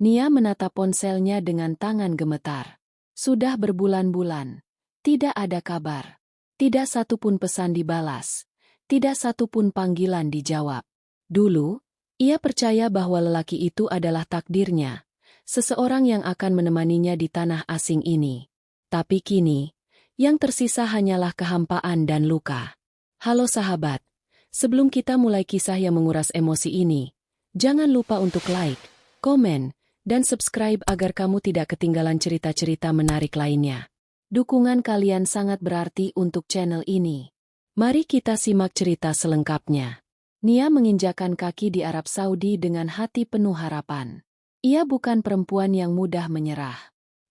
Nia menatap ponselnya dengan tangan gemetar. Sudah berbulan-bulan. Tidak ada kabar. Tidak satupun pesan dibalas. Tidak satupun panggilan dijawab. Dulu, ia percaya bahwa lelaki itu adalah takdirnya. Seseorang yang akan menemaninya di tanah asing ini. Tapi kini, yang tersisa hanyalah kehampaan dan luka. Halo sahabat, sebelum kita mulai kisah yang menguras emosi ini, jangan lupa untuk like, komen, dan subscribe agar kamu tidak ketinggalan cerita-cerita menarik lainnya. Dukungan kalian sangat berarti untuk channel ini. Mari kita simak cerita selengkapnya. Nia menginjakan kaki di Arab Saudi dengan hati penuh harapan. Ia bukan perempuan yang mudah menyerah.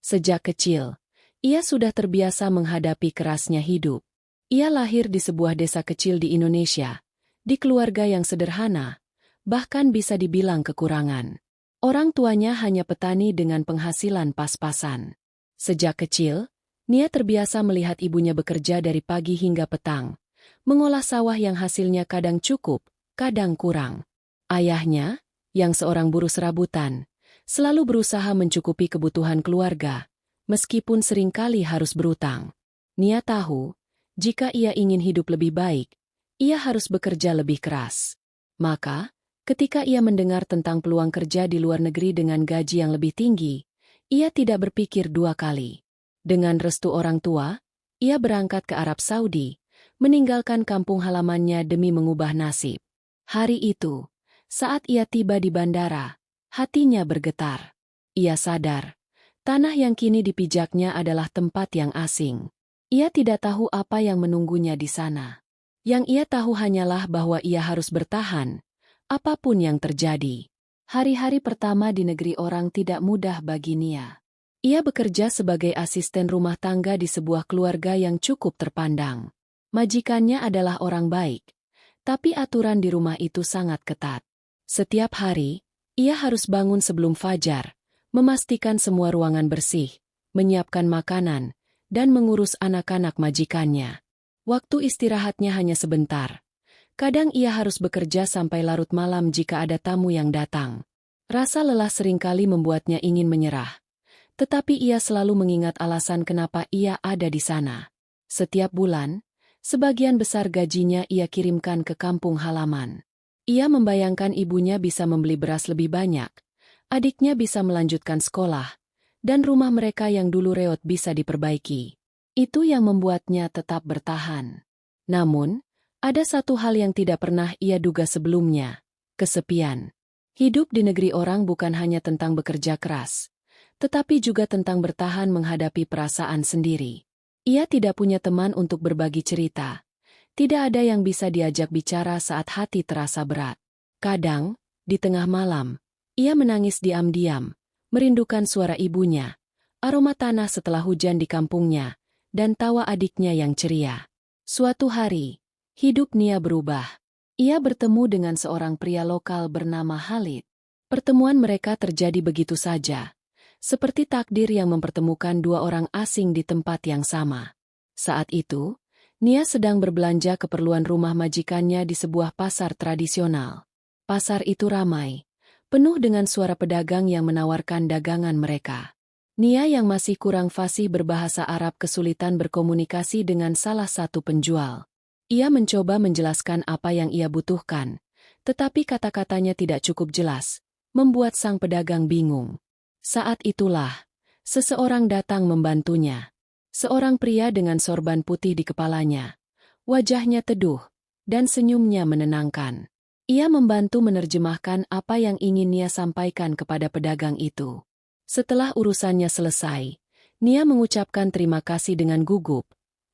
Sejak kecil, ia sudah terbiasa menghadapi kerasnya hidup. Ia lahir di sebuah desa kecil di Indonesia, di keluarga yang sederhana, bahkan bisa dibilang kekurangan. Orang tuanya hanya petani dengan penghasilan pas-pasan. Sejak kecil, Nia terbiasa melihat ibunya bekerja dari pagi hingga petang, mengolah sawah yang hasilnya kadang cukup, kadang kurang. Ayahnya, yang seorang buruh serabutan, selalu berusaha mencukupi kebutuhan keluarga, meskipun seringkali harus berutang. Nia tahu, jika ia ingin hidup lebih baik, ia harus bekerja lebih keras. Maka, ketika ia mendengar tentang peluang kerja di luar negeri dengan gaji yang lebih tinggi, ia tidak berpikir dua kali. Dengan restu orang tua, ia berangkat ke Arab Saudi, meninggalkan kampung halamannya demi mengubah nasib. Hari itu, saat ia tiba di bandara, hatinya bergetar. Ia sadar, tanah yang kini dipijaknya adalah tempat yang asing. Ia tidak tahu apa yang menunggunya di sana. Yang ia tahu hanyalah bahwa ia harus bertahan, apapun yang terjadi. Hari-hari pertama di negeri orang tidak mudah bagi Nia. Ia bekerja sebagai asisten rumah tangga di sebuah keluarga yang cukup terpandang. Majikannya adalah orang baik, tapi aturan di rumah itu sangat ketat. Setiap hari, ia harus bangun sebelum fajar, memastikan semua ruangan bersih, menyiapkan makanan, dan mengurus anak-anak majikannya. Waktu istirahatnya hanya sebentar. Kadang ia harus bekerja sampai larut malam jika ada tamu yang datang. Rasa lelah seringkali membuatnya ingin menyerah. Tetapi ia selalu mengingat alasan kenapa ia ada di sana. Setiap bulan, sebagian besar gajinya ia kirimkan ke kampung halaman. Ia membayangkan ibunya bisa membeli beras lebih banyak, adiknya bisa melanjutkan sekolah, dan rumah mereka yang dulu reot bisa diperbaiki. Itu yang membuatnya tetap bertahan. Namun, ada satu hal yang tidak pernah ia duga sebelumnya, kesepian. Hidup di negeri orang bukan hanya tentang bekerja keras, tetapi juga tentang bertahan menghadapi perasaan sendiri. Ia tidak punya teman untuk berbagi cerita. Tidak ada yang bisa diajak bicara saat hati terasa berat. Kadang, di tengah malam, ia menangis diam-diam, merindukan suara ibunya, aroma tanah setelah hujan di kampungnya, dan tawa adiknya yang ceria. Suatu hari, hidup Nia berubah. Ia bertemu dengan seorang pria lokal bernama Khalid. Pertemuan mereka terjadi begitu saja, seperti takdir yang mempertemukan dua orang asing di tempat yang sama. Saat itu, Nia sedang berbelanja keperluan rumah majikannya di sebuah pasar tradisional. Pasar itu ramai, penuh dengan suara pedagang yang menawarkan dagangan mereka. Nia yang masih kurang fasih berbahasa Arab kesulitan berkomunikasi dengan salah satu penjual. Ia mencoba menjelaskan apa yang ia butuhkan, tetapi kata-katanya tidak cukup jelas, membuat sang pedagang bingung. Saat itulah, seseorang datang membantunya. Seorang pria dengan sorban putih di kepalanya. Wajahnya teduh, dan senyumnya menenangkan. Ia membantu menerjemahkan apa yang ingin Nia sampaikan kepada pedagang itu. Setelah urusannya selesai, Nia mengucapkan terima kasih dengan gugup,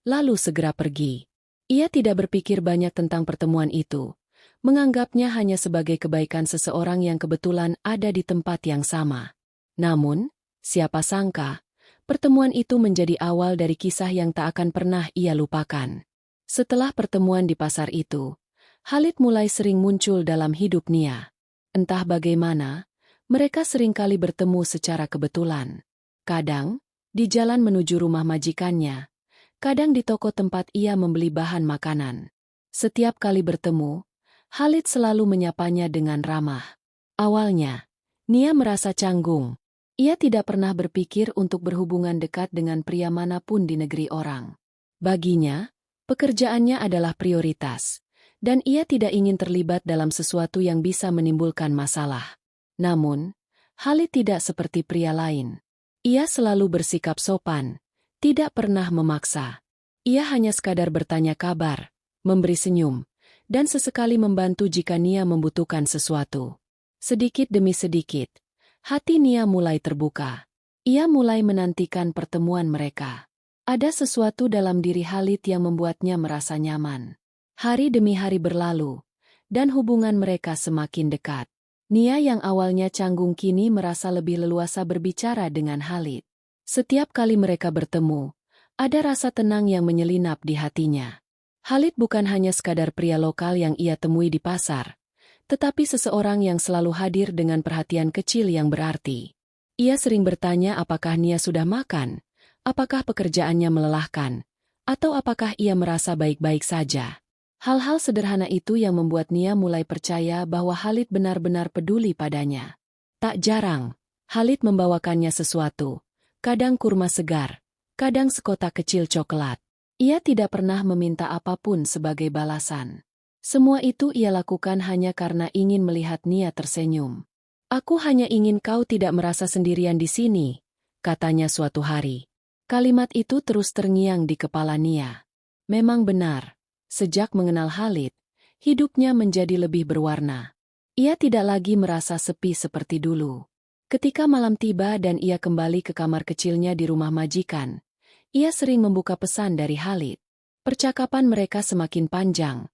lalu segera pergi. Ia tidak berpikir banyak tentang pertemuan itu, menganggapnya hanya sebagai kebaikan seseorang yang kebetulan ada di tempat yang sama. Namun, siapa sangka, pertemuan itu menjadi awal dari kisah yang tak akan pernah ia lupakan. Setelah pertemuan di pasar itu, Khalid mulai sering muncul dalam hidup Nia. Entah bagaimana, mereka seringkali bertemu secara kebetulan. Kadang, di jalan menuju rumah majikannya, kadang di toko tempat ia membeli bahan makanan. Setiap kali bertemu, Khalid selalu menyapanya dengan ramah. Awalnya, Nia merasa canggung. Ia tidak pernah berpikir untuk berhubungan dekat dengan pria manapun di negeri orang. Baginya, pekerjaannya adalah prioritas, dan ia tidak ingin terlibat dalam sesuatu yang bisa menimbulkan masalah. Namun, Khalid tidak seperti pria lain. Ia selalu bersikap sopan, tidak pernah memaksa. Ia hanya sekadar bertanya kabar, memberi senyum, dan sesekali membantu jika Nia membutuhkan sesuatu. Sedikit demi sedikit, hati Nia mulai terbuka. Ia mulai menantikan pertemuan mereka. Ada sesuatu dalam diri Khalid yang membuatnya merasa nyaman. Hari demi hari berlalu, dan hubungan mereka semakin dekat. Nia yang awalnya canggung kini merasa lebih leluasa berbicara dengan Khalid. Setiap kali mereka bertemu, ada rasa tenang yang menyelinap di hatinya. Khalid bukan hanya sekadar pria lokal yang ia temui di pasar, tetapi seseorang yang selalu hadir dengan perhatian kecil yang berarti. Ia sering bertanya apakah Nia sudah makan, apakah pekerjaannya melelahkan, atau apakah ia merasa baik-baik saja. Hal-hal sederhana itu yang membuat Nia mulai percaya bahwa Khalid benar-benar peduli padanya. Tak jarang, Khalid membawakannya sesuatu, kadang kurma segar, kadang sekotak kecil coklat. Ia tidak pernah meminta apapun sebagai balasan. Semua itu ia lakukan hanya karena ingin melihat Nia tersenyum. "Aku hanya ingin kau tidak merasa sendirian di sini," katanya suatu hari. Kalimat itu terus terngiang di kepala Nia. Memang benar, sejak mengenal Khalid, hidupnya menjadi lebih berwarna. Ia tidak lagi merasa sepi seperti dulu. Ketika malam tiba dan ia kembali ke kamar kecilnya di rumah majikan, ia sering membuka pesan dari Khalid. Percakapan mereka semakin panjang,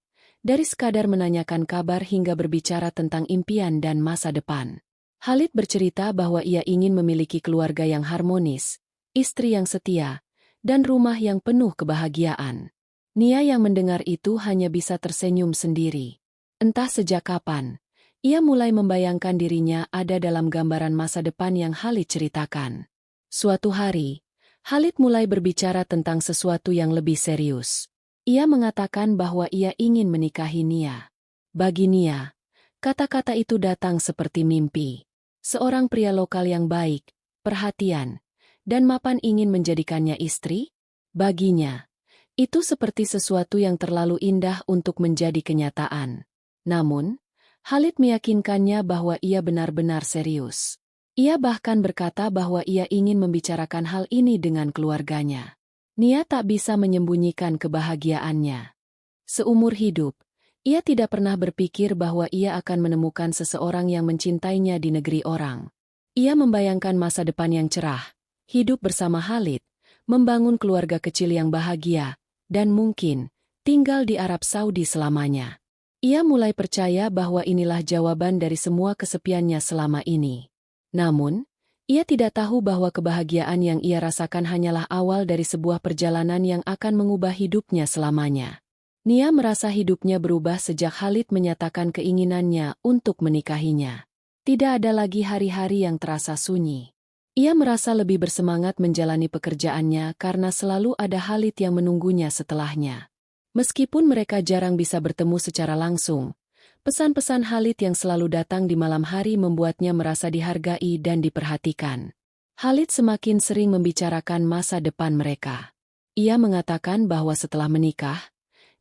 dari sekadar menanyakan kabar hingga berbicara tentang impian dan masa depan. Khalid bercerita bahwa ia ingin memiliki keluarga yang harmonis, istri yang setia, dan rumah yang penuh kebahagiaan. Nia yang mendengar itu hanya bisa tersenyum sendiri. Entah sejak kapan, ia mulai membayangkan dirinya ada dalam gambaran masa depan yang Khalid ceritakan. Suatu hari, Khalid mulai berbicara tentang sesuatu yang lebih serius. Ia mengatakan bahwa ia ingin menikahi Nia. Bagi Nia, kata-kata itu datang seperti mimpi. Seorang pria lokal yang baik, perhatian, dan mapan ingin menjadikannya istri? Baginya, itu seperti sesuatu yang terlalu indah untuk menjadi kenyataan. Namun, Khalid meyakinkannya bahwa ia benar-benar serius. Ia bahkan berkata bahwa ia ingin membicarakan hal ini dengan keluarganya. Nia tak bisa menyembunyikan kebahagiaannya. Seumur hidup, ia tidak pernah berpikir bahwa ia akan menemukan seseorang yang mencintainya di negeri orang. Ia membayangkan masa depan yang cerah, hidup bersama Khalid, membangun keluarga kecil yang bahagia, dan mungkin tinggal di Arab Saudi selamanya. Ia mulai percaya bahwa inilah jawaban dari semua kesepiannya selama ini. Namun, ia tidak tahu bahwa kebahagiaan yang ia rasakan hanyalah awal dari sebuah perjalanan yang akan mengubah hidupnya selamanya. Nia merasa hidupnya berubah sejak Khalid menyatakan keinginannya untuk menikahinya. Tidak ada lagi hari-hari yang terasa sunyi. Ia merasa lebih bersemangat menjalani pekerjaannya karena selalu ada Khalid yang menunggunya setelahnya. Meskipun mereka jarang bisa bertemu secara langsung, pesan-pesan Khalid yang selalu datang di malam hari membuatnya merasa dihargai dan diperhatikan. Khalid semakin sering membicarakan masa depan mereka. Ia mengatakan bahwa setelah menikah,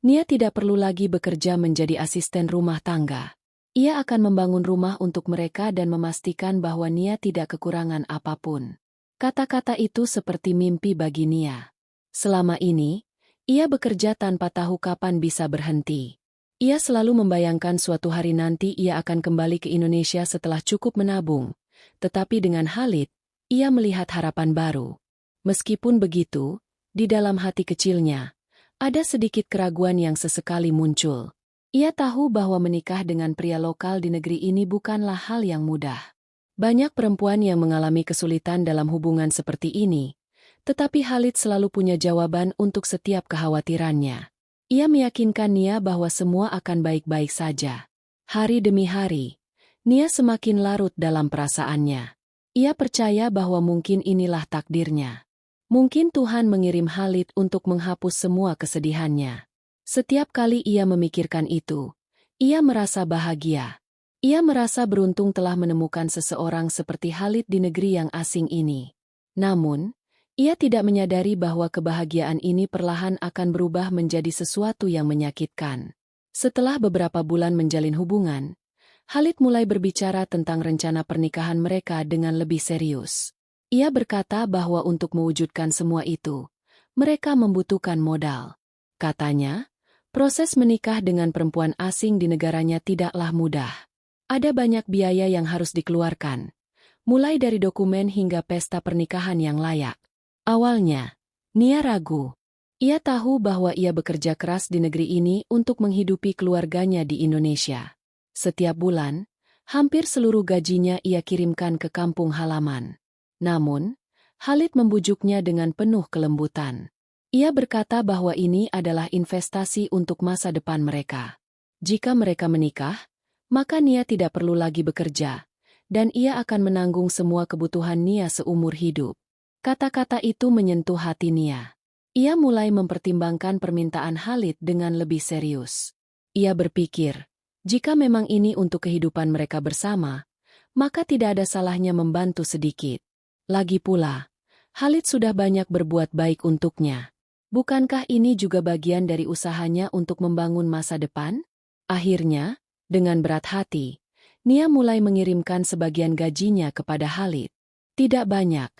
Nia tidak perlu lagi bekerja menjadi asisten rumah tangga. Ia akan membangun rumah untuk mereka dan memastikan bahwa Nia tidak kekurangan apapun. Kata-kata itu seperti mimpi bagi Nia. Selama ini, ia bekerja tanpa tahu kapan bisa berhenti. Ia selalu membayangkan suatu hari nanti ia akan kembali ke Indonesia setelah cukup menabung. Tetapi dengan Khalid, ia melihat harapan baru. Meskipun begitu, di dalam hati kecilnya, ada sedikit keraguan yang sesekali muncul. Ia tahu bahwa menikah dengan pria lokal di negeri ini bukanlah hal yang mudah. Banyak perempuan yang mengalami kesulitan dalam hubungan seperti ini, tetapi Khalid selalu punya jawaban untuk setiap kekhawatirannya. Ia meyakinkan Nia bahwa semua akan baik-baik saja. Hari demi hari, Nia semakin larut dalam perasaannya. Ia percaya bahwa mungkin inilah takdirnya. Mungkin Tuhan mengirim Khalid untuk menghapus semua kesedihannya. Setiap kali ia memikirkan itu, ia merasa bahagia. Ia merasa beruntung telah menemukan seseorang seperti Khalid di negeri yang asing ini. Namun, ia tidak menyadari bahwa kebahagiaan ini perlahan akan berubah menjadi sesuatu yang menyakitkan. Setelah beberapa bulan menjalin hubungan, Khalid mulai berbicara tentang rencana pernikahan mereka dengan lebih serius. Ia berkata bahwa untuk mewujudkan semua itu, mereka membutuhkan modal. Katanya, proses menikah dengan perempuan asing di negaranya tidaklah mudah. Ada banyak biaya yang harus dikeluarkan, mulai dari dokumen hingga pesta pernikahan yang layak. Awalnya, Nia ragu. Ia tahu bahwa ia bekerja keras di negeri ini untuk menghidupi keluarganya di Indonesia. Setiap bulan, hampir seluruh gajinya ia kirimkan ke kampung halaman. Namun, Khalid membujuknya dengan penuh kelembutan. Ia berkata bahwa ini adalah investasi untuk masa depan mereka. Jika mereka menikah, maka Nia tidak perlu lagi bekerja, dan ia akan menanggung semua kebutuhan Nia seumur hidup. Kata-kata itu menyentuh hati Nia. Ia mulai mempertimbangkan permintaan Khalid dengan lebih serius. Ia berpikir, jika memang ini untuk kehidupan mereka bersama, maka tidak ada salahnya membantu sedikit. Lagi pula, Khalid sudah banyak berbuat baik untuknya. Bukankah ini juga bagian dari usahanya untuk membangun masa depan? Akhirnya, dengan berat hati, Nia mulai mengirimkan sebagian gajinya kepada Khalid. Tidak banyak,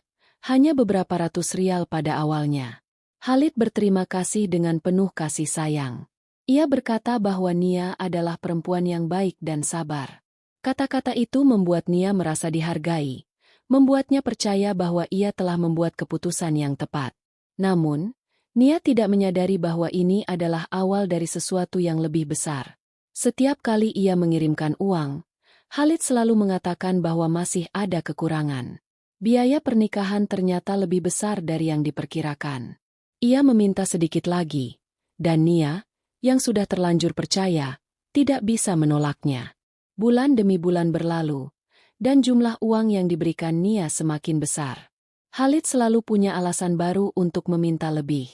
hanya beberapa ratus rial pada awalnya. Khalid berterima kasih dengan penuh kasih sayang. Ia berkata bahwa Nia adalah perempuan yang baik dan sabar. Kata-kata itu membuat Nia merasa dihargai, membuatnya percaya bahwa ia telah membuat keputusan yang tepat. Namun, Nia tidak menyadari bahwa ini adalah awal dari sesuatu yang lebih besar. Setiap kali ia mengirimkan uang, Khalid selalu mengatakan bahwa masih ada kekurangan. Biaya pernikahan ternyata lebih besar dari yang diperkirakan. Ia meminta sedikit lagi, dan Nia, yang sudah terlanjur percaya, tidak bisa menolaknya. Bulan demi bulan berlalu, dan jumlah uang yang diberikan Nia semakin besar. Khalid selalu punya alasan baru untuk meminta lebih.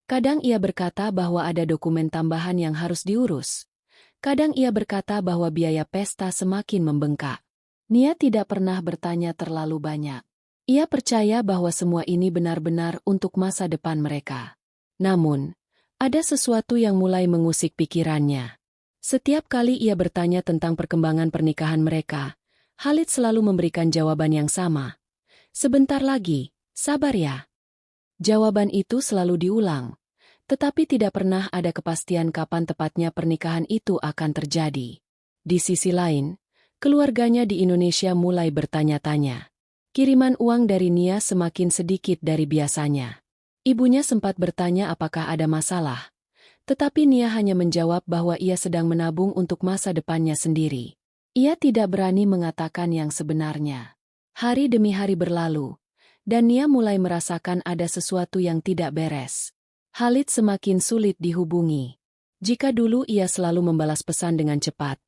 Kadang ia berkata bahwa ada dokumen tambahan yang harus diurus. Kadang ia berkata bahwa biaya pesta semakin membengkak. Nia tidak pernah bertanya terlalu banyak. Ia percaya bahwa semua ini benar-benar untuk masa depan mereka. Namun, ada sesuatu yang mulai mengusik pikirannya. Setiap kali ia bertanya tentang perkembangan pernikahan mereka, Khalid selalu memberikan jawaban yang sama. Sebentar lagi, sabar ya. Jawaban itu selalu diulang. Tetapi tidak pernah ada kepastian kapan tepatnya pernikahan itu akan terjadi. Di sisi lain, keluarganya di Indonesia mulai bertanya-tanya. Kiriman uang dari Nia semakin sedikit dari biasanya. Ibunya sempat bertanya apakah ada masalah. Tetapi Nia hanya menjawab bahwa ia sedang menabung untuk masa depannya sendiri. Ia tidak berani mengatakan yang sebenarnya. Hari demi hari berlalu, dan Nia mulai merasakan ada sesuatu yang tidak beres. Khalid semakin sulit dihubungi. Jika dulu ia selalu membalas pesan dengan cepat,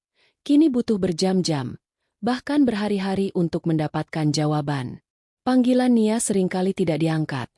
kini butuh berjam-jam, bahkan berhari-hari untuk mendapatkan jawaban. Panggilan Nia seringkali tidak diangkat,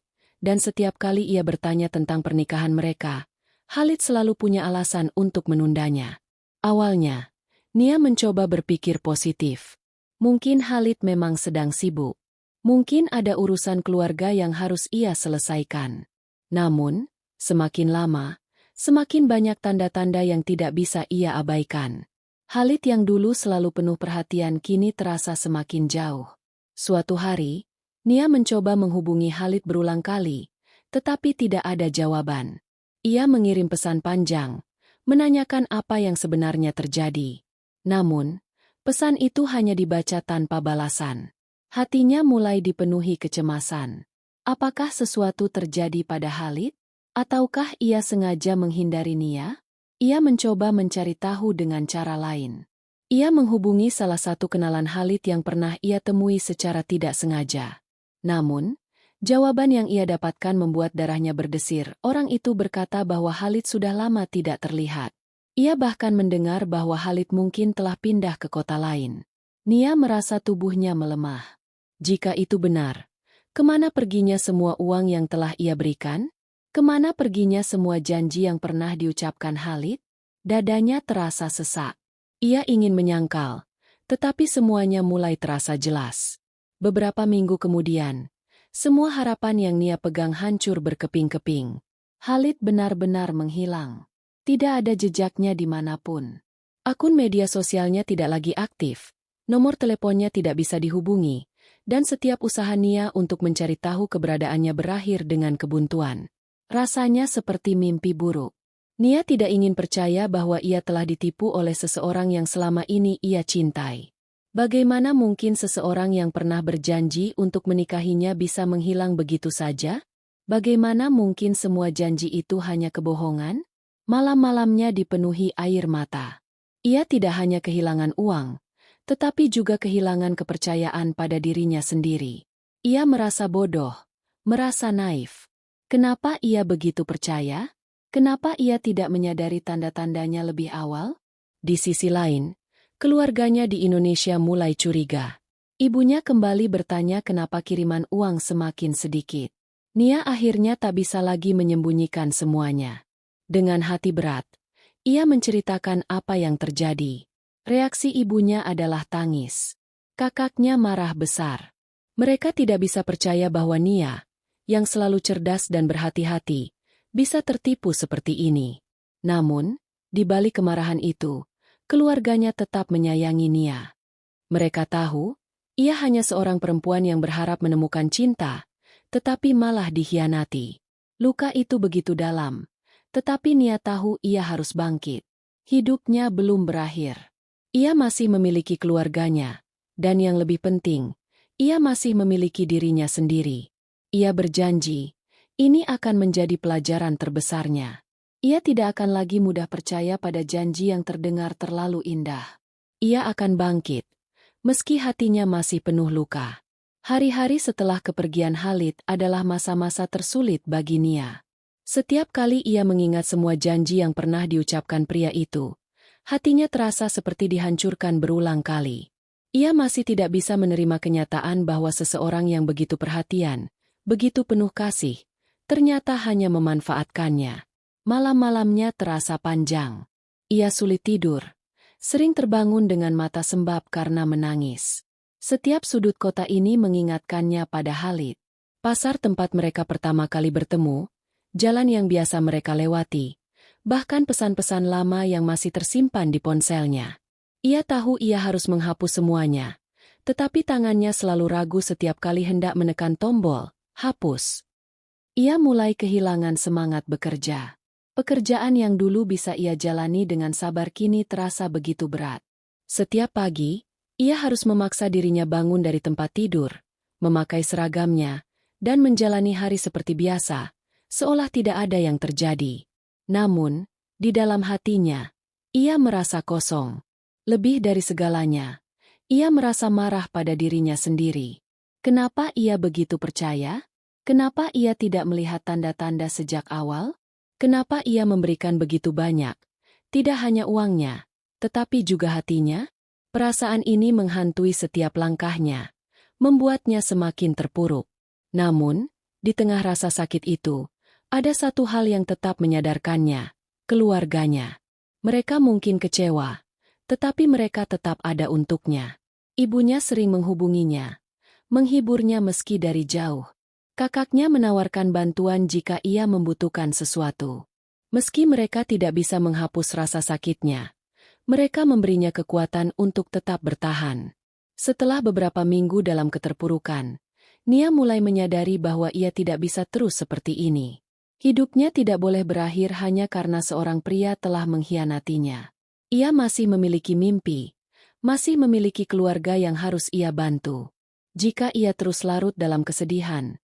dan setiap kali ia bertanya tentang pernikahan mereka, Khalid selalu punya alasan untuk menundanya. Awalnya, Nia mencoba berpikir positif. Mungkin Khalid memang sedang sibuk. Mungkin ada urusan keluarga yang harus ia selesaikan. Namun, semakin lama, semakin banyak tanda-tanda yang tidak bisa ia abaikan. Khalid yang dulu selalu penuh perhatian kini terasa semakin jauh. Suatu hari, Nia mencoba menghubungi Khalid berulang kali, tetapi tidak ada jawaban. Ia mengirim pesan panjang, menanyakan apa yang sebenarnya terjadi. Namun, pesan itu hanya dibaca tanpa balasan. Hatinya mulai dipenuhi kecemasan. Apakah sesuatu terjadi pada Khalid? Ataukah ia sengaja menghindari Nia? Ia mencoba mencari tahu dengan cara lain. Ia menghubungi salah satu kenalan Khalid yang pernah ia temui secara tidak sengaja. Namun, jawaban yang ia dapatkan membuat darahnya berdesir. Orang itu berkata bahwa Khalid sudah lama tidak terlihat. Ia bahkan mendengar bahwa Khalid mungkin telah pindah ke kota lain. Nia merasa tubuhnya melemah. Jika itu benar, kemana perginya semua uang yang telah ia berikan? Kemana perginya semua janji yang pernah diucapkan Khalid? Dadanya terasa sesak. Ia ingin menyangkal, Tetapi semuanya mulai terasa jelas. Beberapa minggu kemudian, semua harapan yang Nia pegang hancur berkeping-keping. Khalid benar-benar menghilang. Tidak ada jejaknya dimanapun. Akun media sosialnya tidak lagi aktif, nomor teleponnya tidak bisa dihubungi, dan setiap usaha Nia untuk mencari tahu keberadaannya berakhir dengan kebuntuan. Rasanya seperti mimpi buruk. Nia tidak ingin percaya bahwa ia telah ditipu oleh seseorang yang selama ini ia cintai. Bagaimana mungkin seseorang yang pernah berjanji untuk menikahinya bisa menghilang begitu saja? Bagaimana mungkin semua janji itu hanya kebohongan? Malam-malamnya dipenuhi air mata. Ia tidak hanya kehilangan uang, tetapi juga kehilangan kepercayaan pada dirinya sendiri. Ia merasa bodoh, merasa naif. Kenapa ia begitu percaya? Kenapa ia tidak menyadari tanda-tandanya lebih awal? Di sisi lain, keluarganya di Indonesia mulai curiga. Ibunya kembali bertanya kenapa kiriman uang semakin sedikit. Nia akhirnya tak bisa lagi menyembunyikan semuanya. Dengan hati berat, ia menceritakan apa yang terjadi. Reaksi ibunya adalah tangis. Kakaknya marah besar. Mereka tidak bisa percaya bahwa Nia, yang selalu cerdas dan berhati-hati, bisa tertipu seperti ini. Namun, di balik kemarahan itu, keluarganya tetap menyayangi Nia. Mereka tahu, ia hanya seorang perempuan yang berharap menemukan cinta, tetapi malah dikhianati. Luka itu begitu dalam, tetapi Nia tahu ia harus bangkit. Hidupnya belum berakhir. Ia masih memiliki keluarganya, dan yang lebih penting, ia masih memiliki dirinya sendiri. Ia berjanji, ini akan menjadi pelajaran terbesarnya. Ia tidak akan lagi mudah percaya pada janji yang terdengar terlalu indah. Ia akan bangkit, meski hatinya masih penuh luka. Hari-hari setelah kepergian Khalid adalah masa-masa tersulit bagi Nia. Setiap kali ia mengingat semua janji yang pernah diucapkan pria itu, hatinya terasa seperti dihancurkan berulang kali. Ia masih tidak bisa menerima kenyataan bahwa seseorang yang begitu perhatian, begitu penuh kasih, ternyata hanya memanfaatkannya. Malam-malamnya terasa panjang. Ia sulit tidur, sering terbangun dengan mata sembab karena menangis. Setiap sudut kota ini mengingatkannya pada Khalid. Pasar tempat mereka pertama kali bertemu, jalan yang biasa mereka lewati, bahkan pesan-pesan lama yang masih tersimpan di ponselnya. Ia tahu ia harus menghapus semuanya, tetapi tangannya selalu ragu setiap kali hendak menekan tombol hapus. Ia mulai kehilangan semangat bekerja. Pekerjaan yang dulu bisa ia jalani dengan sabar kini terasa begitu berat. Setiap pagi, ia harus memaksa dirinya bangun dari tempat tidur, memakai seragamnya, dan menjalani hari seperti biasa, seolah tidak ada yang terjadi. Namun, di dalam hatinya, ia merasa kosong. Lebih dari segalanya, ia merasa marah pada dirinya sendiri. Kenapa ia begitu percaya? Kenapa ia tidak melihat tanda-tanda sejak awal? Kenapa ia memberikan begitu banyak? Tidak hanya uangnya, tetapi juga hatinya? Perasaan ini menghantui setiap langkahnya, membuatnya semakin terpuruk. Namun, di tengah rasa sakit itu, ada satu hal yang tetap menyadarkannya, keluarganya. Mereka mungkin kecewa, tetapi mereka tetap ada untuknya. Ibunya sering menghubunginya, menghiburnya meski dari jauh. Kakaknya menawarkan bantuan jika ia membutuhkan sesuatu. Meski mereka tidak bisa menghapus rasa sakitnya, mereka memberinya kekuatan untuk tetap bertahan. Setelah beberapa minggu dalam keterpurukan, Nia mulai menyadari bahwa ia tidak bisa terus seperti ini. Hidupnya tidak boleh berakhir hanya karena seorang pria telah mengkhianatinya. Ia masih memiliki mimpi, masih memiliki keluarga yang harus ia bantu. Jika ia terus larut dalam kesedihan,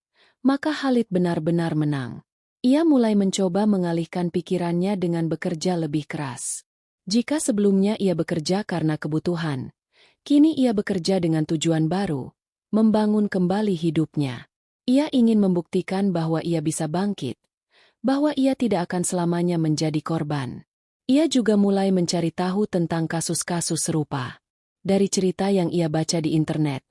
maka Khalid benar-benar menang. Ia mulai mencoba mengalihkan pikirannya dengan bekerja lebih keras. Jika sebelumnya ia bekerja karena kebutuhan, kini ia bekerja dengan tujuan baru, membangun kembali hidupnya. Ia ingin membuktikan bahwa ia bisa bangkit, bahwa ia tidak akan selamanya menjadi korban. Ia juga mulai mencari tahu tentang kasus-kasus serupa. Dari cerita yang ia baca di internet,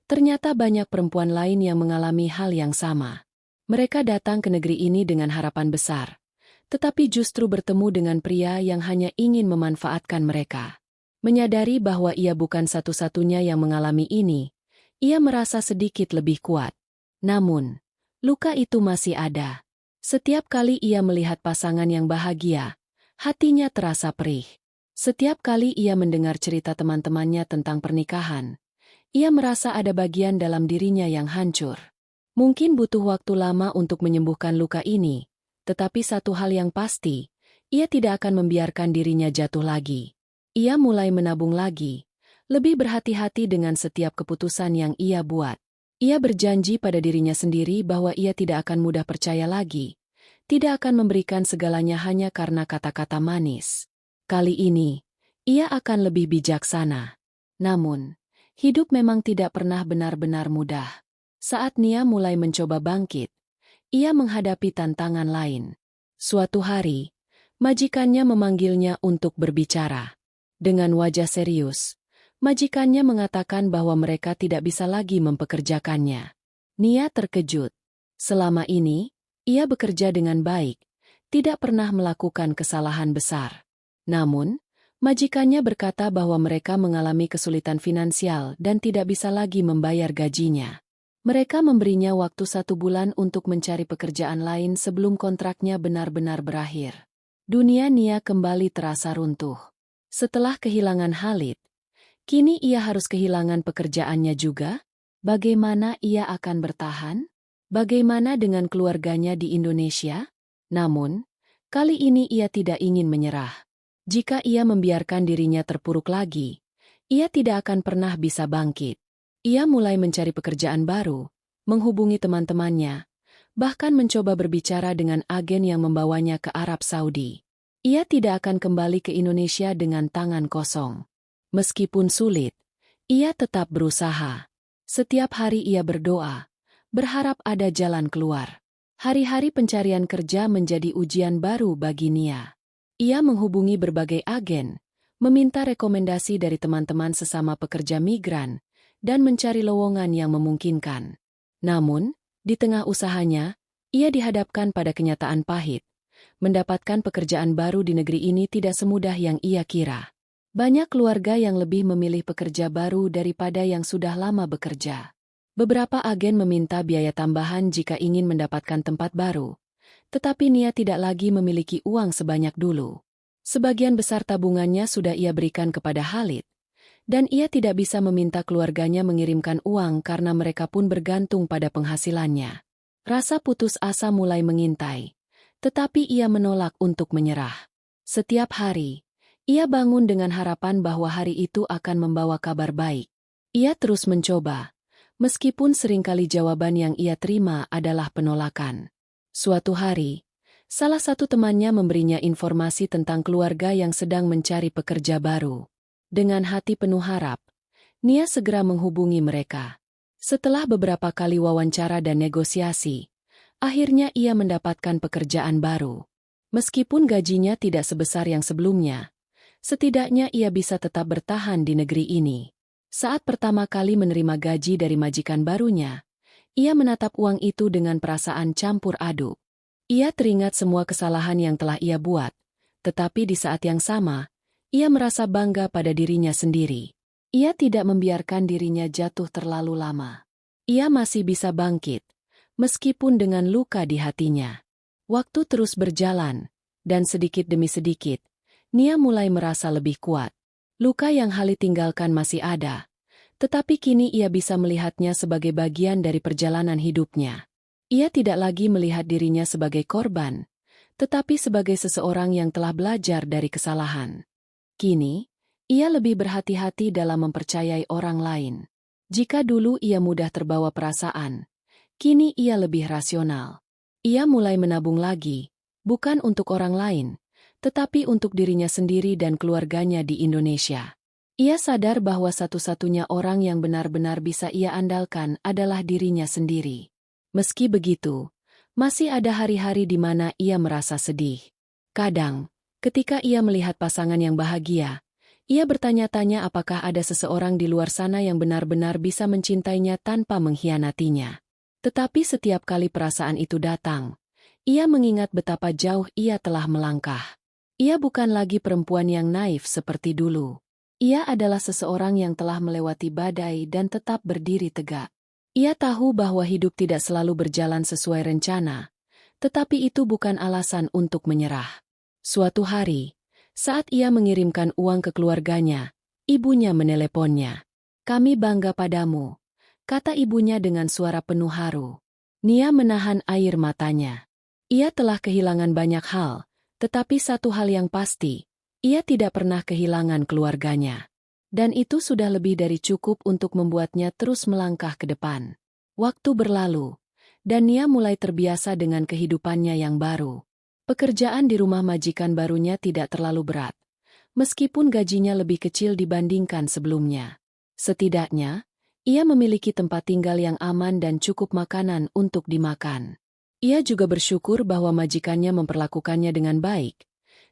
ternyata banyak perempuan lain yang mengalami hal yang sama. Mereka datang ke negeri ini dengan harapan besar, tetapi justru bertemu dengan pria yang hanya ingin memanfaatkan mereka. Menyadari bahwa ia bukan satu-satunya yang mengalami ini, ia merasa sedikit lebih kuat. Namun, luka itu masih ada. Setiap kali ia melihat pasangan yang bahagia, hatinya terasa perih. Setiap kali ia mendengar cerita teman-temannya tentang pernikahan, ia merasa ada bagian dalam dirinya yang hancur. Mungkin butuh waktu lama untuk menyembuhkan luka ini, tetapi satu hal yang pasti, ia tidak akan membiarkan dirinya jatuh lagi. Ia mulai menabung lagi, lebih berhati-hati dengan setiap keputusan yang ia buat. Ia berjanji pada dirinya sendiri bahwa ia tidak akan mudah percaya lagi, tidak akan memberikan segalanya hanya karena kata-kata manis. Kali ini, ia akan lebih bijaksana. Namun, hidup memang tidak pernah benar-benar mudah. Saat Nia mulai mencoba bangkit, ia menghadapi tantangan lain. Suatu hari, majikannya memanggilnya untuk berbicara. Dengan wajah serius, majikannya mengatakan bahwa mereka tidak bisa lagi mempekerjakannya. Nia terkejut. Selama ini, ia bekerja dengan baik, tidak pernah melakukan kesalahan besar. Namun, majikannya berkata bahwa mereka mengalami kesulitan finansial dan tidak bisa lagi membayar gajinya. Mereka memberinya waktu 1 bulan untuk mencari pekerjaan lain sebelum kontraknya benar-benar berakhir. Dunia Nia kembali terasa runtuh. Setelah kehilangan Khalid, kini ia harus kehilangan pekerjaannya juga? Bagaimana ia akan bertahan? Bagaimana dengan keluarganya di Indonesia? Namun, kali ini ia tidak ingin menyerah. Jika ia membiarkan dirinya terpuruk lagi, ia tidak akan pernah bisa bangkit. Ia mulai mencari pekerjaan baru, menghubungi teman-temannya, bahkan mencoba berbicara dengan agen yang membawanya ke Arab Saudi. Ia tidak akan kembali ke Indonesia dengan tangan kosong. Meskipun sulit, ia tetap berusaha. Setiap hari ia berdoa, berharap ada jalan keluar. Hari-hari pencarian kerja menjadi ujian baru bagi Nia. Ia menghubungi berbagai agen, meminta rekomendasi dari teman-teman sesama pekerja migran, dan mencari lowongan yang memungkinkan. Namun, di tengah usahanya, ia dihadapkan pada kenyataan pahit. Mendapatkan pekerjaan baru di negeri ini tidak semudah yang ia kira. Banyak keluarga yang lebih memilih pekerja baru daripada yang sudah lama bekerja. Beberapa agen meminta biaya tambahan jika ingin mendapatkan tempat baru, tetapi Nia tidak lagi memiliki uang sebanyak dulu. Sebagian besar tabungannya sudah ia berikan kepada Khalid, dan ia tidak bisa meminta keluarganya mengirimkan uang karena mereka pun bergantung pada penghasilannya. Rasa putus asa mulai mengintai. Tetapi ia menolak untuk menyerah. Setiap hari, ia bangun dengan harapan bahwa hari itu akan membawa kabar baik. Ia terus mencoba, meskipun seringkali jawaban yang ia terima adalah penolakan. Suatu hari, salah satu temannya memberinya informasi tentang keluarga yang sedang mencari pekerja baru. Dengan hati penuh harap, Nia segera menghubungi mereka. Setelah beberapa kali wawancara dan negosiasi, akhirnya ia mendapatkan pekerjaan baru. Meskipun gajinya tidak sebesar yang sebelumnya, setidaknya ia bisa tetap bertahan di negeri ini. Saat pertama kali menerima gaji dari majikan barunya, ia menatap uang itu dengan perasaan campur aduk. Ia teringat semua kesalahan yang telah ia buat, tetapi di saat yang sama, ia merasa bangga pada dirinya sendiri. Ia tidak membiarkan dirinya jatuh terlalu lama. Ia masih bisa bangkit, meskipun dengan luka di hatinya. Waktu terus berjalan, dan sedikit demi sedikit, Nia mulai merasa lebih kuat. Luka yang Khalid tinggalkan masih ada, tetapi kini ia bisa melihatnya sebagai bagian dari perjalanan hidupnya. Ia tidak lagi melihat dirinya sebagai korban, tetapi sebagai seseorang yang telah belajar dari kesalahan. Kini, ia lebih berhati-hati dalam mempercayai orang lain. Jika dulu ia mudah terbawa perasaan, kini ia lebih rasional. Ia mulai menabung lagi, bukan untuk orang lain, tetapi untuk dirinya sendiri dan keluarganya di Indonesia. Ia sadar bahwa satu-satunya orang yang benar-benar bisa ia andalkan adalah dirinya sendiri. Meski begitu, masih ada hari-hari di mana ia merasa sedih. Kadang, ketika ia melihat pasangan yang bahagia, ia bertanya-tanya apakah ada seseorang di luar sana yang benar-benar bisa mencintainya tanpa mengkhianatinya. Tetapi setiap kali perasaan itu datang, ia mengingat betapa jauh ia telah melangkah. Ia bukan lagi perempuan yang naif seperti dulu. Ia adalah seseorang yang telah melewati badai dan tetap berdiri tegak. Ia tahu bahwa hidup tidak selalu berjalan sesuai rencana, tetapi itu bukan alasan untuk menyerah. Suatu hari, saat ia mengirimkan uang ke keluarganya, ibunya meneleponnya. "Kami bangga padamu," kata ibunya dengan suara penuh haru. Nia menahan air matanya. Ia telah kehilangan banyak hal, tetapi satu hal yang pasti, ia tidak pernah kehilangan keluarganya. Dan itu sudah lebih dari cukup untuk membuatnya terus melangkah ke depan. Waktu berlalu, dan Nia mulai terbiasa dengan kehidupannya yang baru. Pekerjaan di rumah majikan barunya tidak terlalu berat, meskipun gajinya lebih kecil dibandingkan sebelumnya. Setidaknya, ia memiliki tempat tinggal yang aman dan cukup makanan untuk dimakan. Ia juga bersyukur bahwa majikannya memperlakukannya dengan baik,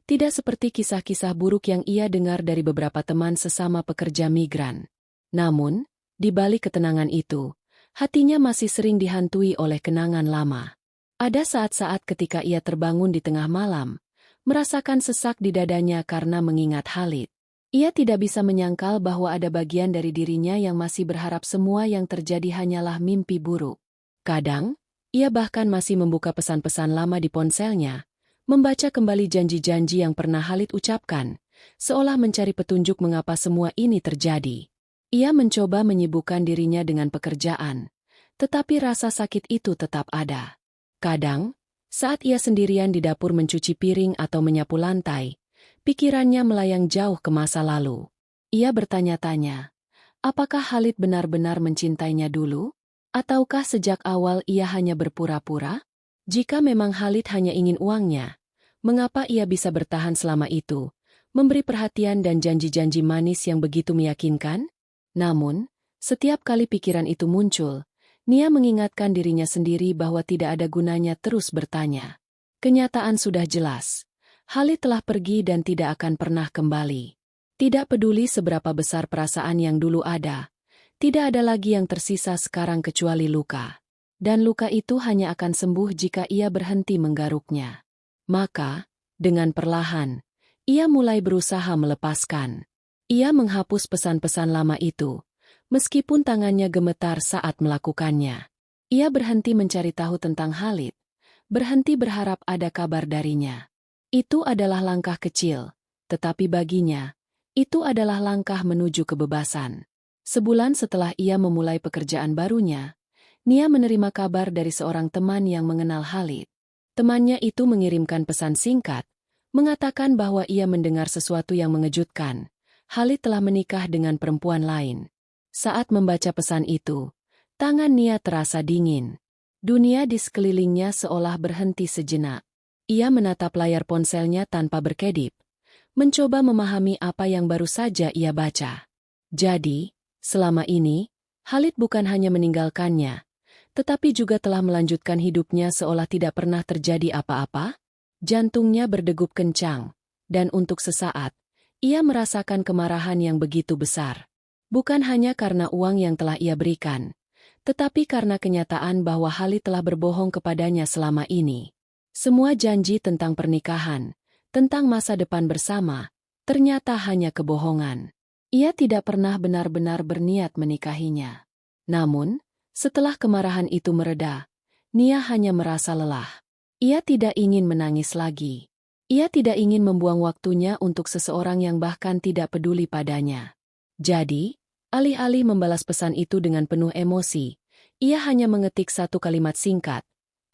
tidak seperti kisah-kisah buruk yang ia dengar dari beberapa teman sesama pekerja migran. Namun, di balik ketenangan itu, hatinya masih sering dihantui oleh kenangan lama. Ada saat-saat ketika ia terbangun di tengah malam, merasakan sesak di dadanya karena mengingat Khalid. Ia tidak bisa menyangkal bahwa ada bagian dari dirinya yang masih berharap semua yang terjadi hanyalah mimpi buruk. Kadang, ia bahkan masih membuka pesan-pesan lama di ponselnya, membaca kembali janji-janji yang pernah Khalid ucapkan, seolah mencari petunjuk mengapa semua ini terjadi. Ia mencoba menyibukkan dirinya dengan pekerjaan, tetapi rasa sakit itu tetap ada. Kadang, saat ia sendirian di dapur mencuci piring atau menyapu lantai, pikirannya melayang jauh ke masa lalu. Ia bertanya-tanya, apakah Khalid benar-benar mencintainya dulu? Ataukah sejak awal ia hanya berpura-pura? Jika memang Khalid hanya ingin uangnya, mengapa ia bisa bertahan selama itu, memberi perhatian dan janji-janji manis yang begitu meyakinkan? Namun, setiap kali pikiran itu muncul, Nia mengingatkan dirinya sendiri bahwa tidak ada gunanya terus bertanya. Kenyataan sudah jelas. Khalid telah pergi dan tidak akan pernah kembali. Tidak peduli seberapa besar perasaan yang dulu ada, tidak ada lagi yang tersisa sekarang kecuali luka. Dan luka itu hanya akan sembuh jika ia berhenti menggaruknya. Maka, dengan perlahan, ia mulai berusaha melepaskan. Ia menghapus pesan-pesan lama itu, meskipun tangannya gemetar saat melakukannya. Ia berhenti mencari tahu tentang Khalid, berhenti berharap ada kabar darinya. Itu adalah langkah kecil, tetapi baginya, itu adalah langkah menuju kebebasan. Sebulan setelah ia memulai pekerjaan barunya, Nia menerima kabar dari seorang teman yang mengenal Khalid. Temannya itu mengirimkan pesan singkat, mengatakan bahwa ia mendengar sesuatu yang mengejutkan. Khalid telah menikah dengan perempuan lain. Saat membaca pesan itu, tangan Nia terasa dingin. Dunia di sekelilingnya seolah berhenti sejenak. Ia menatap layar ponselnya tanpa berkedip, mencoba memahami apa yang baru saja ia baca. Jadi, selama ini, Khalid bukan hanya meninggalkannya, tetapi juga telah melanjutkan hidupnya seolah tidak pernah terjadi apa-apa. Jantungnya berdegup kencang, dan untuk sesaat, ia merasakan kemarahan yang begitu besar. Bukan hanya karena uang yang telah ia berikan, tetapi karena kenyataan bahwa Khalid telah berbohong kepadanya selama ini. Semua janji tentang pernikahan, tentang masa depan bersama, ternyata hanya kebohongan. Ia tidak pernah benar-benar berniat menikahinya. Namun, setelah kemarahan itu mereda, Nia hanya merasa lelah. Ia tidak ingin menangis lagi. Ia tidak ingin membuang waktunya untuk seseorang yang bahkan tidak peduli padanya. Jadi, alih-alih membalas pesan itu dengan penuh emosi, ia hanya mengetik satu kalimat singkat.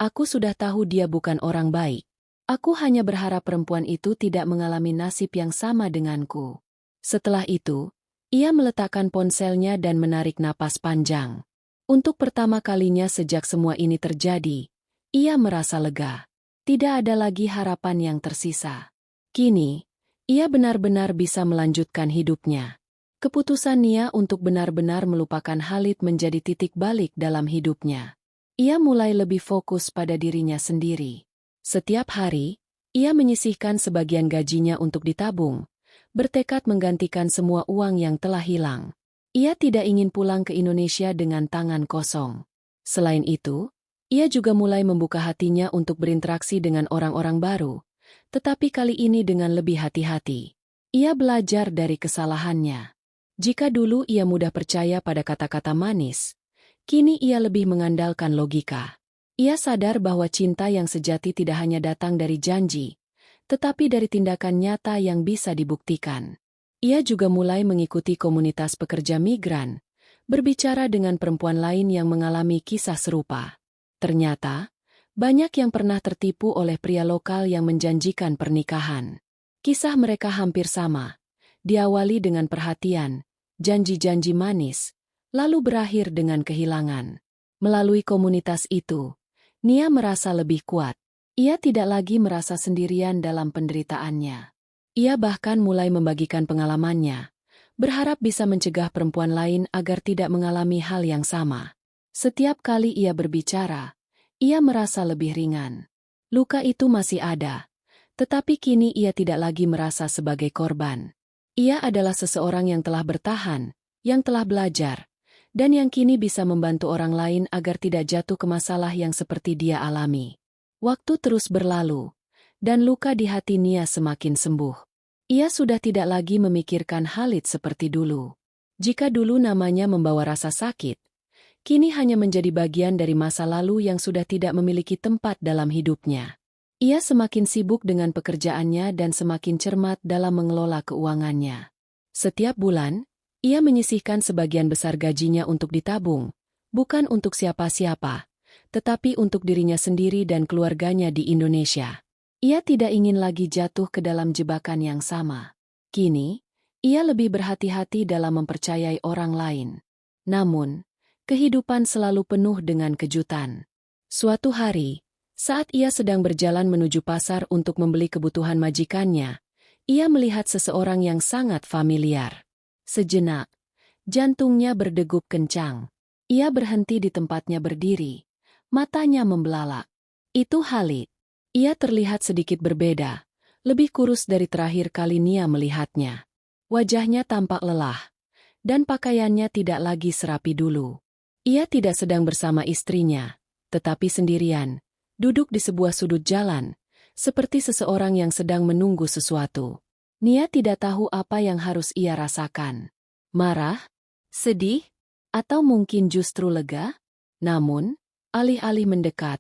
Aku sudah tahu dia bukan orang baik. Aku hanya berharap perempuan itu tidak mengalami nasib yang sama denganku. Setelah itu, ia meletakkan ponselnya dan menarik napas panjang. Untuk pertama kalinya sejak semua ini terjadi, ia merasa lega. Tidak ada lagi harapan yang tersisa. Kini, ia benar-benar bisa melanjutkan hidupnya. Keputusan Nia untuk benar-benar melupakan Khalid menjadi titik balik dalam hidupnya. Ia mulai lebih fokus pada dirinya sendiri. Setiap hari, ia menyisihkan sebagian gajinya untuk ditabung, bertekad menggantikan semua uang yang telah hilang. Ia tidak ingin pulang ke Indonesia dengan tangan kosong. Selain itu, ia juga mulai membuka hatinya untuk berinteraksi dengan orang-orang baru, tetapi kali ini dengan lebih hati-hati. Ia belajar dari kesalahannya. Jika dulu ia mudah percaya pada kata-kata manis, kini ia lebih mengandalkan logika. Ia sadar bahwa cinta yang sejati tidak hanya datang dari janji, tetapi dari tindakan nyata yang bisa dibuktikan. Ia juga mulai mengikuti komunitas pekerja migran, berbicara dengan perempuan lain yang mengalami kisah serupa. Ternyata, banyak yang pernah tertipu oleh pria lokal yang menjanjikan pernikahan. Kisah mereka hampir sama, diawali dengan perhatian, janji-janji manis, lalu berakhir dengan kehilangan. Melalui komunitas itu, Nia merasa lebih kuat. Ia tidak lagi merasa sendirian dalam penderitaannya. Ia bahkan mulai membagikan pengalamannya, berharap bisa mencegah perempuan lain agar tidak mengalami hal yang sama. Setiap kali ia berbicara, ia merasa lebih ringan. Luka itu masih ada, tetapi kini ia tidak lagi merasa sebagai korban. Ia adalah seseorang yang telah bertahan, yang telah belajar, dan yang kini bisa membantu orang lain agar tidak jatuh ke masalah yang seperti dia alami. Waktu terus berlalu, dan luka di hati Nia semakin sembuh. Ia sudah tidak lagi memikirkan Khalid seperti dulu. Jika dulu namanya membawa rasa sakit, kini hanya menjadi bagian dari masa lalu yang sudah tidak memiliki tempat dalam hidupnya. Ia semakin sibuk dengan pekerjaannya dan semakin cermat dalam mengelola keuangannya. Setiap bulan, ia menyisihkan sebagian besar gajinya untuk ditabung, bukan untuk siapa-siapa, tetapi untuk dirinya sendiri dan keluarganya di Indonesia. Ia tidak ingin lagi jatuh ke dalam jebakan yang sama. Kini, ia lebih berhati-hati dalam mempercayai orang lain. Namun, kehidupan selalu penuh dengan kejutan. Suatu hari, saat ia sedang berjalan menuju pasar untuk membeli kebutuhan majikannya, ia melihat seseorang yang sangat familiar. Sejenak, jantungnya berdegup kencang. Ia berhenti di tempatnya berdiri. Matanya membelalak. Itu Khalid. Ia terlihat sedikit berbeda, lebih kurus dari terakhir kali Nia melihatnya. Wajahnya tampak lelah, dan pakaiannya tidak lagi serapi dulu. Ia tidak sedang bersama istrinya, tetapi sendirian, duduk di sebuah sudut jalan, seperti seseorang yang sedang menunggu sesuatu. Nia tidak tahu apa yang harus ia rasakan. Marah? Sedih? Atau mungkin justru lega? Namun, alih-alih mendekat,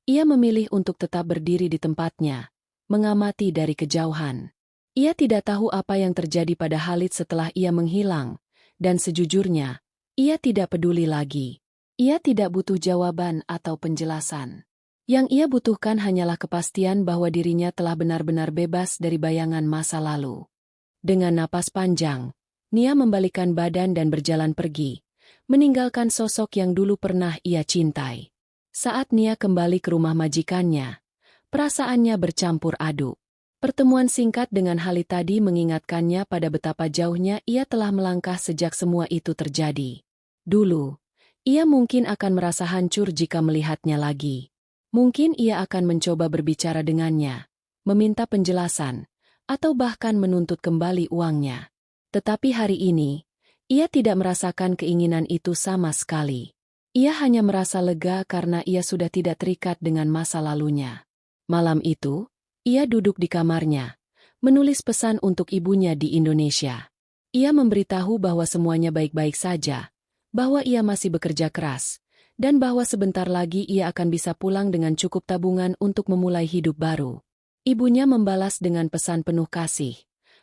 ia memilih untuk tetap berdiri di tempatnya, mengamati dari kejauhan. Ia tidak tahu apa yang terjadi pada Khalid setelah ia menghilang, dan sejujurnya, ia tidak peduli lagi. Ia tidak butuh jawaban atau penjelasan. Yang ia butuhkan hanyalah kepastian bahwa dirinya telah benar-benar bebas dari bayangan masa lalu. Dengan napas panjang, Nia membalikkan badan dan berjalan pergi, meninggalkan sosok yang dulu pernah ia cintai. Saat Nia kembali ke rumah majikannya, perasaannya bercampur aduk. Pertemuan singkat dengan Khalid tadi mengingatkannya pada betapa jauhnya ia telah melangkah sejak semua itu terjadi. Dulu, ia mungkin akan merasa hancur jika melihatnya lagi. Mungkin ia akan mencoba berbicara dengannya, meminta penjelasan, atau bahkan menuntut kembali uangnya. Tetapi hari ini, ia tidak merasakan keinginan itu sama sekali. Ia hanya merasa lega karena ia sudah tidak terikat dengan masa lalunya. Malam itu, ia duduk di kamarnya, menulis pesan untuk ibunya di Indonesia. Ia memberitahu bahwa semuanya baik-baik saja, bahwa ia masih bekerja keras, dan bahwa sebentar lagi ia akan bisa pulang dengan cukup tabungan untuk memulai hidup baru. Ibunya membalas dengan pesan penuh kasih,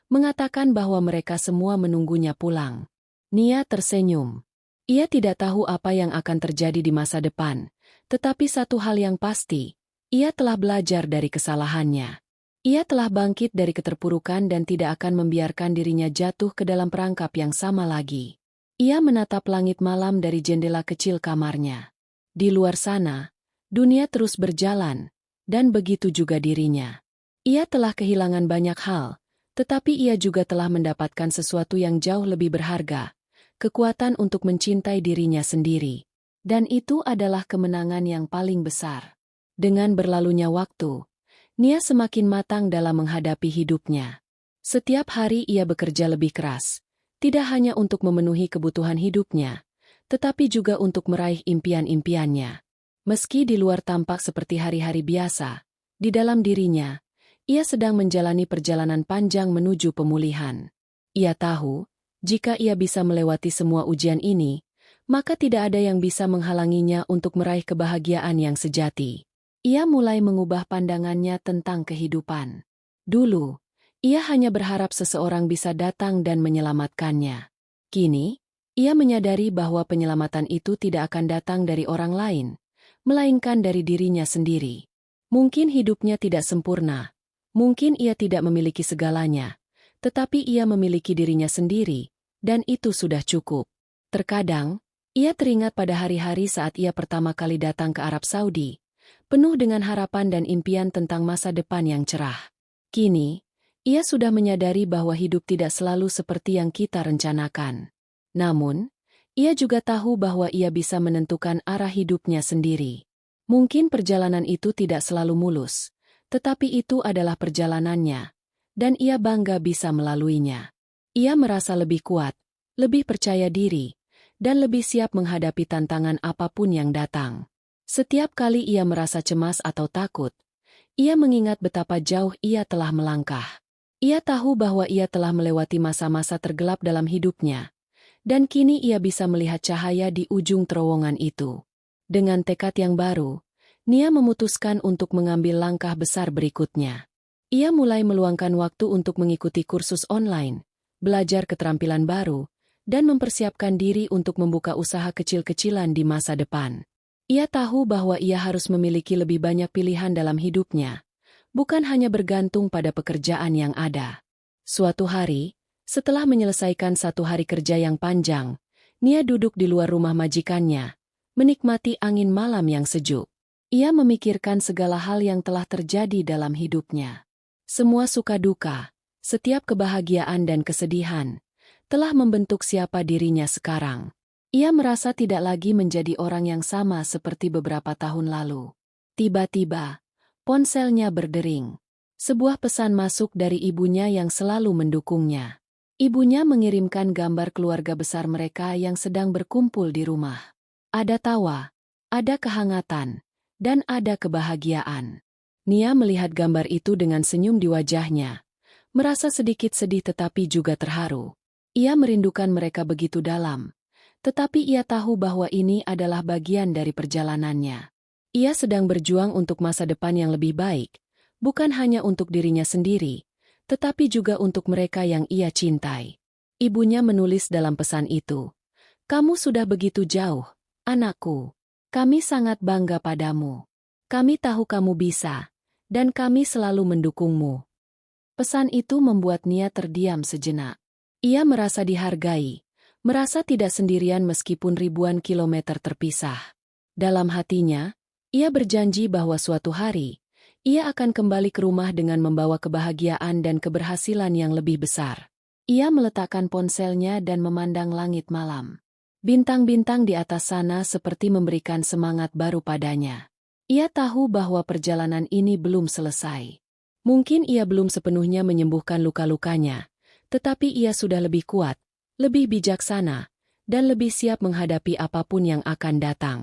mengatakan bahwa mereka semua menunggunya pulang. Nia tersenyum. Ia tidak tahu apa yang akan terjadi di masa depan, tetapi satu hal yang pasti, ia telah belajar dari kesalahannya. Ia telah bangkit dari keterpurukan dan tidak akan membiarkan dirinya jatuh ke dalam perangkap yang sama lagi. Ia menatap langit malam dari jendela kecil kamarnya. Di luar sana, dunia terus berjalan, dan begitu juga dirinya. Ia telah kehilangan banyak hal, tetapi ia juga telah mendapatkan sesuatu yang jauh lebih berharga, kekuatan untuk mencintai dirinya sendiri. Dan itu adalah kemenangan yang paling besar. Dengan berlalunya waktu, Nia semakin matang dalam menghadapi hidupnya. Setiap hari ia bekerja lebih keras. Tidak hanya untuk memenuhi kebutuhan hidupnya, tetapi juga untuk meraih impian-impiannya. Meski di luar tampak seperti hari-hari biasa, di dalam dirinya, Ia sedang menjalani perjalanan panjang menuju pemulihan. Ia tahu, jika ia bisa melewati semua ujian ini, maka tidak ada yang bisa menghalanginya untuk meraih kebahagiaan yang sejati. Ia mulai mengubah pandangannya tentang kehidupan. Dulu, ia hanya berharap seseorang bisa datang dan menyelamatkannya. Kini, ia menyadari bahwa penyelamatan itu tidak akan datang dari orang lain, melainkan dari dirinya sendiri. Mungkin hidupnya tidak sempurna, mungkin ia tidak memiliki segalanya, tetapi ia memiliki dirinya sendiri, dan itu sudah cukup. Terkadang, ia teringat pada hari-hari saat ia pertama kali datang ke Arab Saudi, penuh dengan harapan dan impian tentang masa depan yang cerah. Kini, ia sudah menyadari bahwa hidup tidak selalu seperti yang kita rencanakan. Namun, ia juga tahu bahwa ia bisa menentukan arah hidupnya sendiri. Mungkin perjalanan itu tidak selalu mulus, tetapi itu adalah perjalanannya, dan ia bangga bisa melaluinya. Ia merasa lebih kuat, lebih percaya diri, dan lebih siap menghadapi tantangan apapun yang datang. Setiap kali ia merasa cemas atau takut, ia mengingat betapa jauh ia telah melangkah. Ia tahu bahwa ia telah melewati masa-masa tergelap dalam hidupnya, dan kini ia bisa melihat cahaya di ujung terowongan itu. Dengan tekad yang baru, Nia memutuskan untuk mengambil langkah besar berikutnya. Ia mulai meluangkan waktu untuk mengikuti kursus online, belajar keterampilan baru, dan mempersiapkan diri untuk membuka usaha kecil-kecilan di masa depan. Ia tahu bahwa ia harus memiliki lebih banyak pilihan dalam hidupnya, bukan hanya bergantung pada pekerjaan yang ada. Suatu hari, setelah menyelesaikan satu hari kerja yang panjang, Nia duduk di luar rumah majikannya, menikmati angin malam yang sejuk. Ia memikirkan segala hal yang telah terjadi dalam hidupnya. Semua suka duka, setiap kebahagiaan dan kesedihan, telah membentuk siapa dirinya sekarang. Ia merasa tidak lagi menjadi orang yang sama seperti beberapa tahun lalu. Tiba-tiba, ponselnya berdering. Sebuah pesan masuk dari ibunya yang selalu mendukungnya. Ibunya mengirimkan gambar keluarga besar mereka yang sedang berkumpul di rumah. Ada tawa, ada kehangatan, dan ada kebahagiaan. Nia melihat gambar itu dengan senyum di wajahnya, merasa sedikit sedih tetapi juga terharu. Ia merindukan mereka begitu dalam, tetapi ia tahu bahwa ini adalah bagian dari perjalanannya. Ia sedang berjuang untuk masa depan yang lebih baik, bukan hanya untuk dirinya sendiri, tetapi juga untuk mereka yang ia cintai. Ibunya menulis dalam pesan itu, "Kamu sudah begitu jauh, anakku. Kami sangat bangga padamu. Kami tahu kamu bisa, dan kami selalu mendukungmu." Pesan itu membuat Nia terdiam sejenak. Ia merasa dihargai, merasa tidak sendirian meskipun ribuan kilometer terpisah. Dalam hatinya, ia berjanji bahwa suatu hari, ia akan kembali ke rumah dengan membawa kebahagiaan dan keberhasilan yang lebih besar. Ia meletakkan ponselnya dan memandang langit malam. Bintang-bintang di atas sana seperti memberikan semangat baru padanya. Ia tahu bahwa perjalanan ini belum selesai. Mungkin ia belum sepenuhnya menyembuhkan luka-lukanya, tetapi ia sudah lebih kuat, lebih bijaksana, dan lebih siap menghadapi apapun yang akan datang.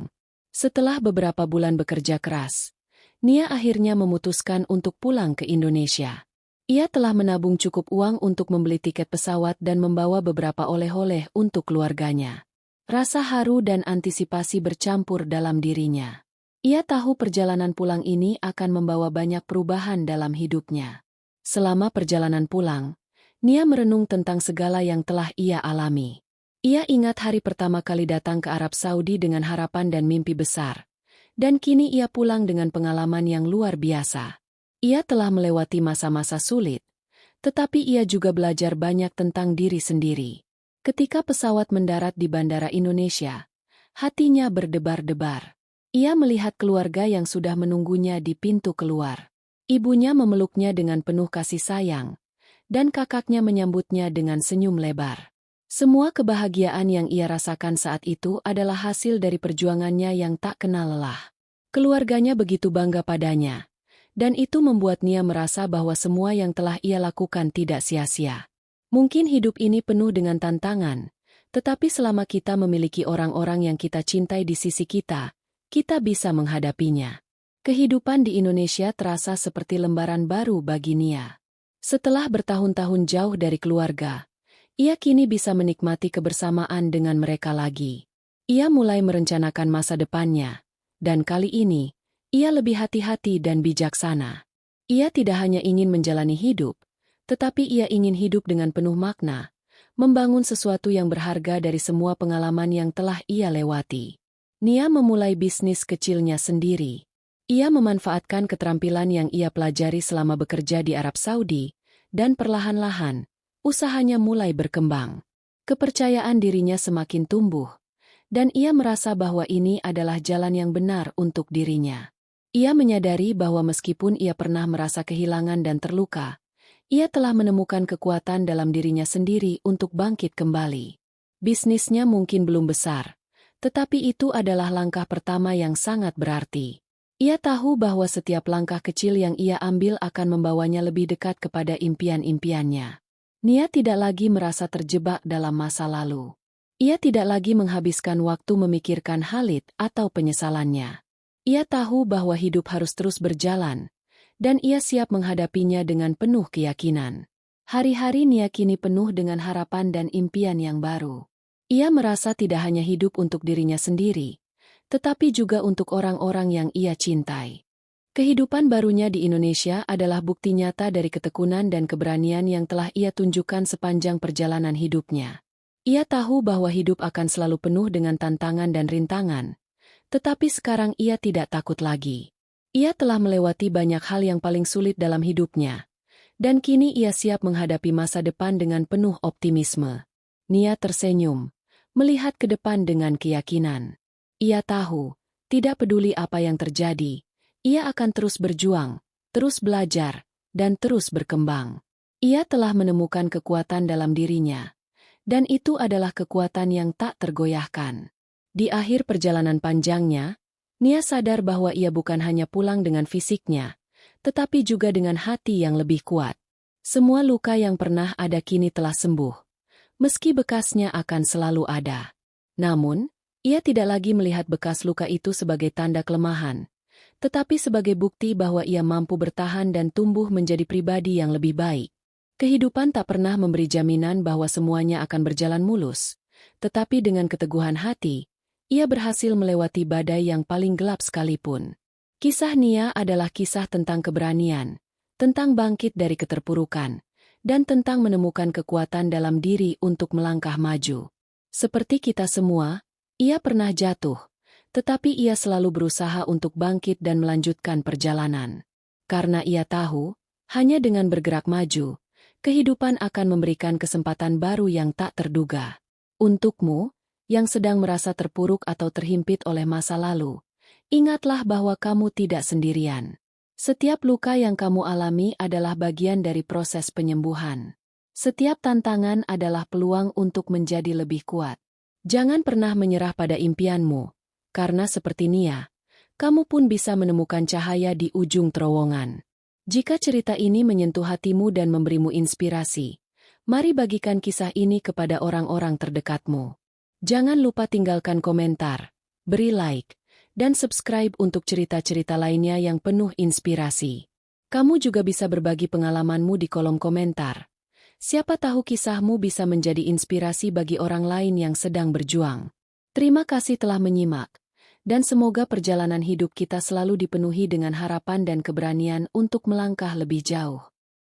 Setelah beberapa bulan bekerja keras, Nia akhirnya memutuskan untuk pulang ke Indonesia. Ia telah menabung cukup uang untuk membeli tiket pesawat dan membawa beberapa oleh-oleh untuk keluarganya. Rasa haru dan antisipasi bercampur dalam dirinya. Ia tahu perjalanan pulang ini akan membawa banyak perubahan dalam hidupnya. Selama perjalanan pulang, Nia merenung tentang segala yang telah ia alami. Ia ingat hari pertama kali datang ke Arab Saudi dengan harapan dan mimpi besar. Dan kini ia pulang dengan pengalaman yang luar biasa. Ia telah melewati masa-masa sulit, tetapi ia juga belajar banyak tentang diri sendiri. Ketika pesawat mendarat di Bandara Indonesia, hatinya berdebar-debar. Ia melihat keluarga yang sudah menunggunya di pintu keluar. Ibunya memeluknya dengan penuh kasih sayang, dan kakaknya menyambutnya dengan senyum lebar. Semua kebahagiaan yang ia rasakan saat itu adalah hasil dari perjuangannya yang tak kenal lelah. Keluarganya begitu bangga padanya, dan itu membuat Nia merasa bahwa semua yang telah ia lakukan tidak sia-sia. Mungkin hidup ini penuh dengan tantangan, tetapi selama kita memiliki orang-orang yang kita cintai di sisi kita, kita bisa menghadapinya. Kehidupan di Indonesia terasa seperti lembaran baru bagi Nia. Setelah bertahun-tahun jauh dari keluarga, ia kini bisa menikmati kebersamaan dengan mereka lagi. Ia mulai merencanakan masa depannya, dan kali ini, ia lebih hati-hati dan bijaksana. Ia tidak hanya ingin menjalani hidup, tetapi ia ingin hidup dengan penuh makna, membangun sesuatu yang berharga dari semua pengalaman yang telah ia lewati. Nia memulai bisnis kecilnya sendiri. Ia memanfaatkan keterampilan yang ia pelajari selama bekerja di Arab Saudi, dan perlahan-lahan, usahanya mulai berkembang. Kepercayaan dirinya semakin tumbuh, dan ia merasa bahwa ini adalah jalan yang benar untuk dirinya. Ia menyadari bahwa meskipun ia pernah merasa kehilangan dan terluka, ia telah menemukan kekuatan dalam dirinya sendiri untuk bangkit kembali. Bisnisnya mungkin belum besar, tetapi itu adalah langkah pertama yang sangat berarti. Ia tahu bahwa setiap langkah kecil yang ia ambil akan membawanya lebih dekat kepada impian-impiannya. Nia tidak lagi merasa terjebak dalam masa lalu. Ia tidak lagi menghabiskan waktu memikirkan Khalid atau penyesalannya. Ia tahu bahwa hidup harus terus berjalan, dan ia siap menghadapinya dengan penuh keyakinan. Hari-hari Nia kini penuh dengan harapan dan impian yang baru. Ia merasa tidak hanya hidup untuk dirinya sendiri, tetapi juga untuk orang-orang yang ia cintai. Kehidupan barunya di Indonesia adalah bukti nyata dari ketekunan dan keberanian yang telah ia tunjukkan sepanjang perjalanan hidupnya. Ia tahu bahwa hidup akan selalu penuh dengan tantangan dan rintangan, tetapi sekarang ia tidak takut lagi. Ia telah melewati banyak hal yang paling sulit dalam hidupnya, dan kini ia siap menghadapi masa depan dengan penuh optimisme. Nia tersenyum, melihat ke depan dengan keyakinan. Ia tahu, tidak peduli apa yang terjadi, ia akan terus berjuang, terus belajar, dan terus berkembang. Ia telah menemukan kekuatan dalam dirinya, dan itu adalah kekuatan yang tak tergoyahkan. Di akhir perjalanan panjangnya, Nia sadar bahwa ia bukan hanya pulang dengan fisiknya, tetapi juga dengan hati yang lebih kuat. Semua luka yang pernah ada kini telah sembuh, meski bekasnya akan selalu ada. Namun, ia tidak lagi melihat bekas luka itu sebagai tanda kelemahan, tetapi sebagai bukti bahwa ia mampu bertahan dan tumbuh menjadi pribadi yang lebih baik. Kehidupan tak pernah memberi jaminan bahwa semuanya akan berjalan mulus, tetapi dengan keteguhan hati, ia berhasil melewati badai yang paling gelap sekalipun. Kisah Nia adalah kisah tentang keberanian, tentang bangkit dari keterpurukan, dan tentang menemukan kekuatan dalam diri untuk melangkah maju. Seperti kita semua, ia pernah jatuh, tetapi ia selalu berusaha untuk bangkit dan melanjutkan perjalanan. Karena ia tahu, hanya dengan bergerak maju, kehidupan akan memberikan kesempatan baru yang tak terduga. Untukmu, yang sedang merasa terpuruk atau terhimpit oleh masa lalu, ingatlah bahwa kamu tidak sendirian. Setiap luka yang kamu alami adalah bagian dari proses penyembuhan. Setiap tantangan adalah peluang untuk menjadi lebih kuat. Jangan pernah menyerah pada impianmu, karena seperti Nia, kamu pun bisa menemukan cahaya di ujung terowongan. Jika cerita ini menyentuh hatimu dan memberimu inspirasi, mari bagikan kisah ini kepada orang-orang terdekatmu. Jangan lupa tinggalkan komentar, beri like, dan subscribe untuk cerita-cerita lainnya yang penuh inspirasi. Kamu juga bisa berbagi pengalamanmu di kolom komentar. Siapa tahu kisahmu bisa menjadi inspirasi bagi orang lain yang sedang berjuang. Terima kasih telah menyimak, dan semoga perjalanan hidup kita selalu dipenuhi dengan harapan dan keberanian untuk melangkah lebih jauh.